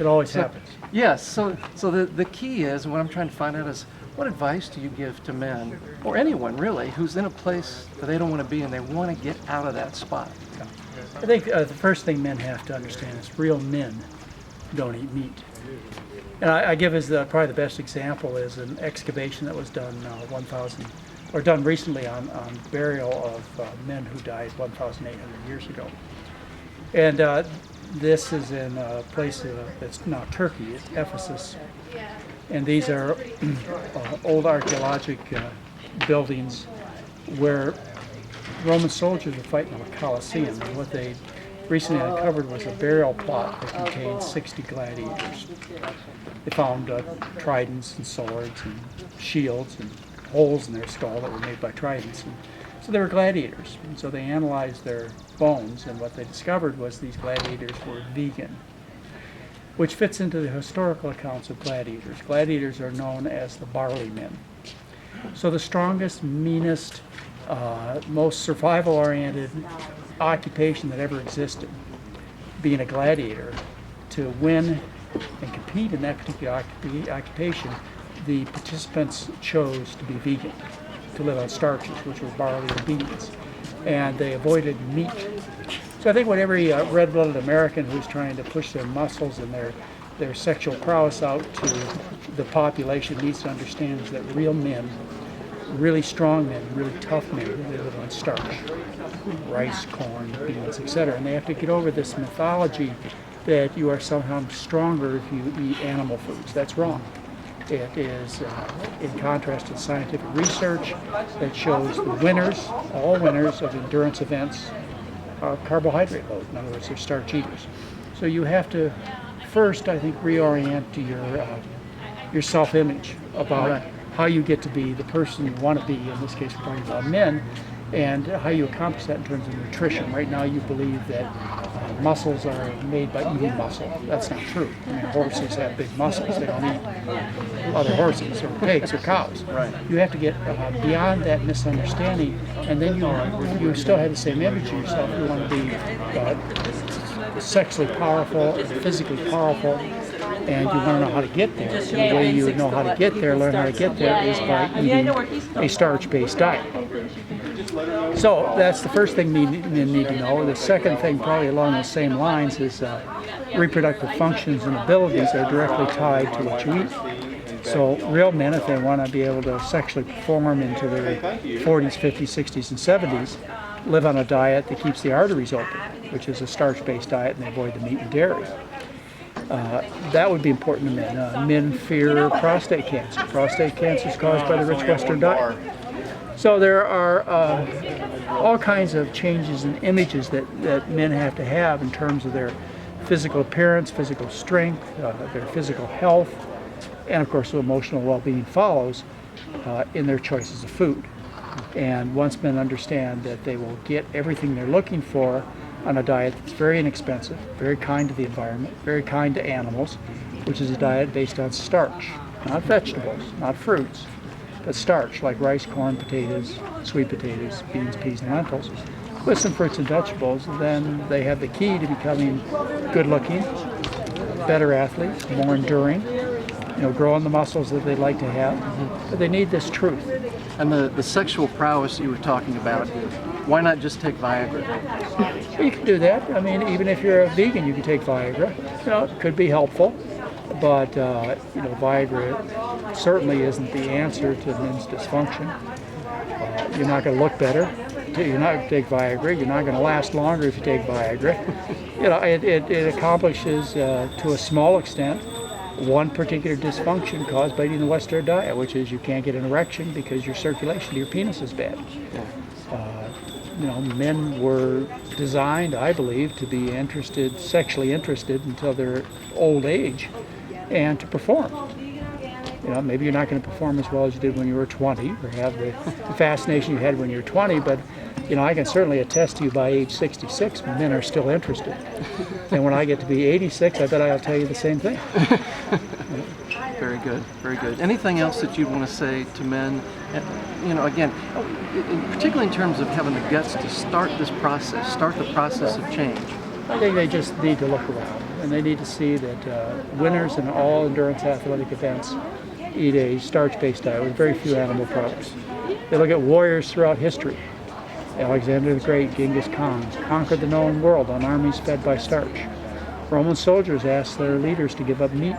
It always happens. Yes, so the key is, what I'm trying to find out is, what advice do you give to men, or anyone really, who's in a place that they don't want to be and they want to get out of that spot? I think the first thing men have to understand is real men don't eat meat. And I give as probably the best example is an excavation that was done done recently on burial of men who died 1,800 years ago. And this is in a place that's now Turkey, it's Ephesus. And these are old archaeologic buildings where Roman soldiers were fighting in the Colosseum. And what they recently uncovered was a burial plot that contained 60 gladiators. They found tridents and swords and shields and holes in their skull that were made by tridents. And so they were gladiators. And so they analyzed their bones, and what they discovered was these gladiators were vegan, which fits into the historical accounts of gladiators. Gladiators are known as the barley men. So the strongest, meanest, most survival-oriented occupation that ever existed, being a gladiator, to win and compete in that particular occupation, the participants chose to be vegan, to live on starches, which were barley and beans, and they avoided meat. So I think what every red-blooded American who's trying to push their muscles and their sexual prowess out to the population needs to understand is that real men, really strong men, really tough men, they live on starch, rice, corn, beans, etc. And they have to get over this mythology that you are somehow stronger if you eat animal foods. That's wrong. It is in contrast to scientific research that shows the winners, all winners of endurance events, are carbohydrate load. In other words, they're starch eaters. So you have to first, I think, reorient to your self-image about how you get to be the person you want to be. In this case, we're talking about men, and how you accomplish that in terms of nutrition. Right now, you believe that muscles are made by eating muscle. That's not true. I mean, horses have big muscles. They don't eat other horses or pigs or cows. Right. You have to get beyond that misunderstanding, and then you still have the same image of yourself. You want to be sexually powerful, physically powerful, and you want to know how to get there. And the way you know how to get there, learn how to get there, is by eating a starch-based diet. So that's the first thing men need to know. The second thing, probably along the same lines, is reproductive functions and abilities are directly tied to what you eat. So real men, if they want to be able to sexually perform into their 40s, 50s, 60s, and 70s, live on a diet that keeps the arteries open, which is a starch-based diet, and they avoid the meat and dairy. That would be important to men. Men fear prostate cancer. Prostate cancer is caused by the rich Western diet. So there are all kinds of changes in images that men have to have in terms of their physical appearance, physical strength, their physical health, and of course emotional well-being follows in their choices of food. And once men understand that they will get everything they're looking for on a diet that's very inexpensive, very kind to the environment, very kind to animals, which is a diet based on starch, not vegetables, not fruits, but starch, like rice, corn, potatoes, sweet potatoes, beans, peas, and lentils, with some fruits and vegetables, then they have the key to becoming good-looking, better athletes, more enduring, growing the muscles that they'd like to have. But they need this truth. And the sexual prowess you were talking about, why not just take Viagra? Well, you can do that. I mean, even if you're a vegan, you can take Viagra. It could be helpful, but Viagra certainly isn't the answer to men's dysfunction. You're not going to look better. You're not going to take Viagra. You're not going to last longer if you take Viagra. It accomplishes, to a small extent, one particular dysfunction caused by eating the Western diet, which is you can't get an erection because your circulation to your penis is bad. Men were designed, I believe, to be sexually interested until their old age, and to perform. Maybe you're not going to perform as well as you did when you were 20, or have the fascination you had when you were 20, but I can certainly attest to you by age 66, men are still interested. And when I get to be 86, I bet I'll tell you the same thing. Very good, very good. Anything else that you'd want to say to men? Again, particularly in terms of having the guts to start the process of change. I think they just need to look around. and they need to see that winners in all endurance athletic events eat a starch-based diet with very few animal products. They look at warriors throughout history. Alexander the Great, Genghis Khan, conquered the known world on armies fed by starch. Roman soldiers asked their leaders to give up meat,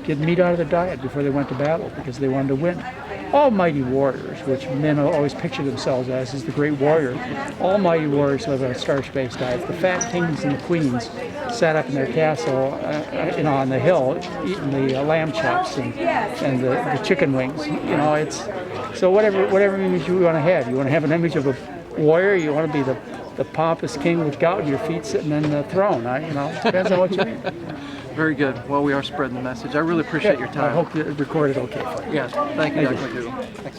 get meat out of their diet before they went to battle because they wanted to win. Almighty warriors, which men always picture themselves as the great warrior, almighty warriors live on a starch-based diet. The fat kings and the queens sat up in their castle, on the hill, eating the lamb chops and the chicken wings. It's so whatever image you want to have. You want to have an image of a warrior. You want to be the pompous king with gout in your feet sitting in the throne. It depends on what you mean. Very good. Well, we are spreading the message. I really appreciate your time. I hope it recorded okay for you. Yes. Thank you, Dr. McDougall. Thanks.